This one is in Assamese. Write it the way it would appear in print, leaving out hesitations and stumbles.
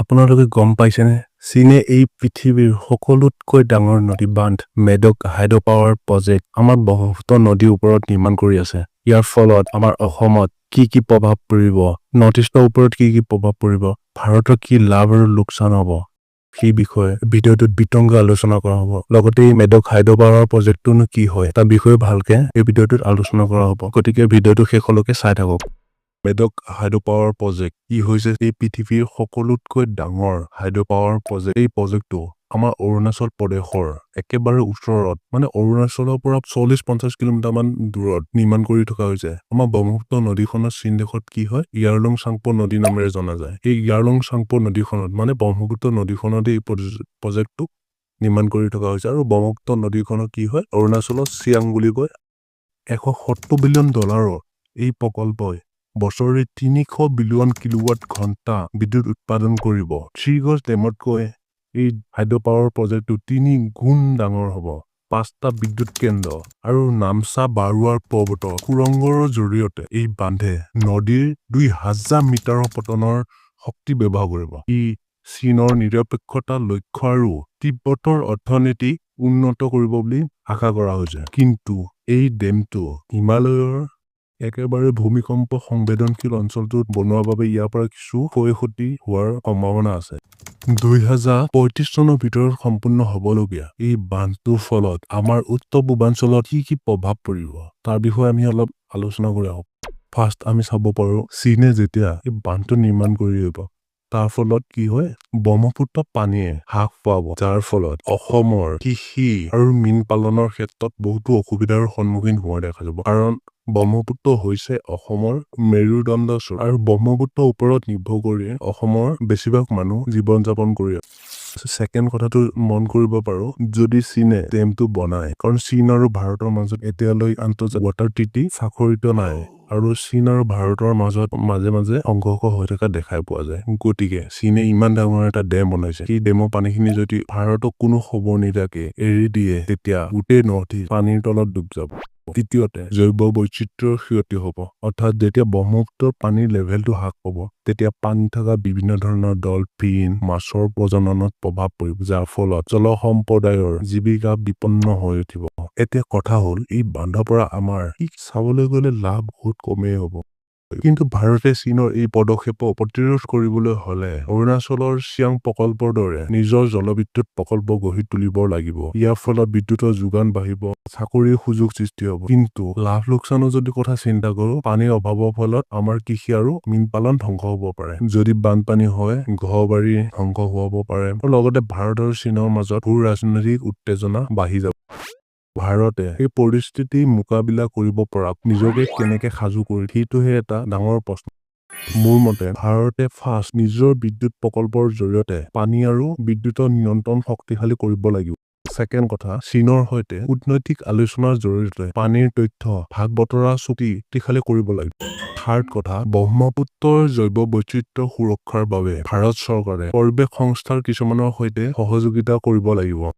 আপোনালোকে গম পাইছেনে? চীনে এই পৃথিৱীৰ সকলোতকৈ ডাঙৰ নদী বান্ধ মেডক হাইড্ৰ পাৱাৰ প্ৰজেক্ট আমাৰ ব্ৰহ্মপুত্ৰ নদীৰ ওপৰত নিৰ্মাণ কৰি আছে। ইয়াৰ ফলত আমাৰ অসমত কি প্ৰভাৱ পৰিব, নৰ্থ ইষ্টৰ ওপৰত কি প্ৰভাৱ পৰিব, ভাৰতৰ কি লাভ আৰু লোকচান হ'ব, সেই বিষয়ে ভিডিঅ'টোত বিতংগ আলোচনা কৰা হ'ব। লগতে এই মেডক হাইড্ৰ পাৱাৰ প্ৰজেক্টটোনো কি হয় তাৰ বিষয়ে ভালকে এই ভিডিঅ'টোত আলোচনা কৰা হ'ব। গতিকে ভিডিঅ'টো শেষলৈকে চাই থাকক। মেডক হাইড্ৰ পাৱাৰ প্ৰজেক্ট ই হৈছে এই পৃথিৱীৰ সকলোতকৈ ডাঙৰ হাইড্ৰ পাৱাৰ প্ৰজেক্ট। এই প্ৰজেক্টটো আমাৰ অৰুণাচল প্ৰদেশৰ একেবাৰে ওচৰত, মানে অৰুণাচলৰ পৰা 40-50 কিলোমিটাৰ মান দূৰত নিৰ্মাণ কৰি থকা হৈছে। আমাৰ ব্ৰহ্মপুত্ৰ নদীখনৰ চীন দেশত কি হয়, ইয়াৰলং চাংপো নদী নামেৰে জনা যায়। এই ইয়াৰলং চাংপো নদীখনত মানে ব্ৰহ্মপুত্ৰ নদীখনতে এই প্ৰজেক্টটো নিৰ্মাণ কৰি থকা হৈছে। আৰু ব্ৰহ্মপুত্ৰ নদীখনৰ কি হয়, অৰুণাচলৰ চিয়াং বুলি কয়। $170 বিলিয়ন এই প্ৰকল্পই বছৰে 300 বিলিয়ন কিলোৱাট ঘণ্টা বিদ্যুৎ উৎপাদন কৰিব। শ্ৰীগজ ডেমতকৈ এই হাইড্ৰ পাৱাৰ প্ৰজেক্টটো 3 গুণ ডাঙৰ হ'ব। 5টা বিদ্যুৎ কেন্দ্ৰ আৰু নামচা বাৰুৱাৰ পৰ্বতৰ সুৰংগৰ জৰিয়তে এই বান্ধে নদীৰ 2000 মিটাৰৰ পতনৰ শক্তি ব্যৱহাৰ কৰিব। ই চীনৰ নিৰপেক্ষতা লক্ষ্য আৰু তিব্বতৰ অৰ্থনীতি উন্নত কৰিব বুলি আশা কৰা হৈছে। কিন্তু এই ডেমটো হিমালয়ৰ একেবাৰে ভূমিকম্প সংবেদনশীল অঞ্চলটোত বনোৱাৰ বাবে ইয়াৰ পৰা কিছু ক্ষয়ক্ষতি হোৱাৰ সম্ভাৱনা আছে। 2035 চনৰ ভিতৰত সম্পূৰ্ণ হ'বলগীয়া এই বান্ধটোৰ ফলত আমাৰ উত্তৰ পূৰ্বাঞ্চলত কি প্ৰভাৱ পৰিব তাৰ বিষয়ে আমি অলপ আলোচনা কৰি আহোঁ। ফাৰ্ষ্ট আমি চাব পাৰোঁ, চীনে যেতিয়া এই বান্ধটো নিৰ্মাণ কৰিব তাৰ ফলত কি হয়, ব্ৰহ্মপুত্ৰ পানীয়ে হ্ৰাস পাব, যাৰ ফলত অসমৰ কৃষি আৰু মীন পালনৰ ক্ষেত্ৰত বহুতো অসুবিধাৰ সন্মুখীন হোৱা দেখা যাব। কাৰণ ব্ৰহ্মপুত্ৰ হৈছে অসমৰ মেৰুদণ্ড আৰু ব্ৰহ্মপুত্ৰৰ ওপৰত নিৰ্ভৰ কৰি অসমৰ বেছিভাগ মানুহ জীৱন যাপন কৰি আছে। ছেকেণ্ড কথাটো মন কৰিব পাৰোঁ, যদি চীনে ডেমটো বনায়, কাৰণ চীন আৰু ভাৰতৰ মাজত এতিয়ালৈ আন্তৰ্জাতিক ৱাটাৰ ট্ৰিটি স্বাক্ষৰিত নাই আৰু চীন আৰু ভাৰতৰ মাজত মাজে মাজে সংঘৰ্ষ হৈ থকা দেখাই পোৱা যায়। গতিকে চীনে ইমান ডাঙৰ এটা ডেম বনাইছে, সেই ডেমৰ পানীখিনি যদি ভাৰতক কোনো খবৰ নিদিয়াকে এৰি দিয়ে, তেতিয়া গোটেই নৰ্থ ইষ্ট পানীৰ তলত ডুব যাব। তৃতীয়তে জৈৱ বৈচিত্ৰ্যৰ ক্ষতি হ'ব, অৰ্থাৎ যেতিয়া ব্ৰহ্মপুত্ৰৰ পানীৰ লেভেলটো হ্ৰাস পাব, তেতিয়া পানীত থকা বিভিন্ন ধৰণৰ ডলফিন, মাছৰ প্ৰজননত প্ৰভাৱ পৰিব, যাৰ ফলত জল সম্প্ৰদায়ৰ জীৱিকা বিপন্ন হৈ উঠিব। এতিয়া কথা হ'ল, এই বান্ধৰ পৰা আমাৰ চাবলৈ গ'লে লাভ বহুত কমেই হ'ব। কিন্তু ভাৰতে চীনৰ এই পদক্ষেপক প্ৰতিৰোধ কৰিবলৈ হ'লে অৰুণাচলৰ চিয়াং প্ৰকল্পৰ দৰে নিজৰ জলবিদ্যুৎ প্ৰকল্প গঢ়ি তুলিব লাগিব। ইয়াৰ ফলত বিদ্যুতৰ যোগান বাঢ়িব, চাকৰিৰ সুযোগ সৃষ্টি হ'ব। কিন্তু লাভ লোকচানৰ যদি কথা চিন্তা কৰোঁ, পানীৰ অভাৱৰ ফলত আমাৰ কৃষি আৰু মীন পালন ধ্বংস হ'ব পাৰে। যদি বানপানী হয়, ঘৰ-বাৰী ধ্বংস হ'ব পাৰে আৰু লগতে ভাৰত আৰু চীনৰ মাজত ভূ ৰাজনৈতিক উত্তেজনা বাঢ়ি যাব। ভাৰতে এই পৰিস্থিতি মোকাবিলা কৰিব পৰা নিজকে কেনেকে সাজু কৰি, সেইটোহে এটা ডাঙৰ প্ৰশ্ন। মোৰ মতে ভাৰতে ফাৰ্ষ্ট নিজৰ বিদ্যুৎ প্ৰকল্পৰ জৰিয়তে পানী আৰু বিদ্যুতৰ নিয়ন্ত্ৰণ শক্তিশালী কৰিব লাগিব। ছেকেণ্ড কথা, চীনৰ সৈতে কূটনৈতিক আলোচনাৰ জৰিয়তে পানীৰ তথ্য ভাগ বতৰা চুক্তি শক্তিশালী কৰিব লাগিব। থাৰ্ড কথা, ব্ৰহ্মপুত্ৰৰ জৈৱ বৈচিত্ৰ্য সুৰক্ষাৰ বাবে ভাৰত চৰকাৰে পৰিৱেশ সংস্থাৰ কিছুমানৰ সৈতে সহযোগিতা কৰিব লাগিব।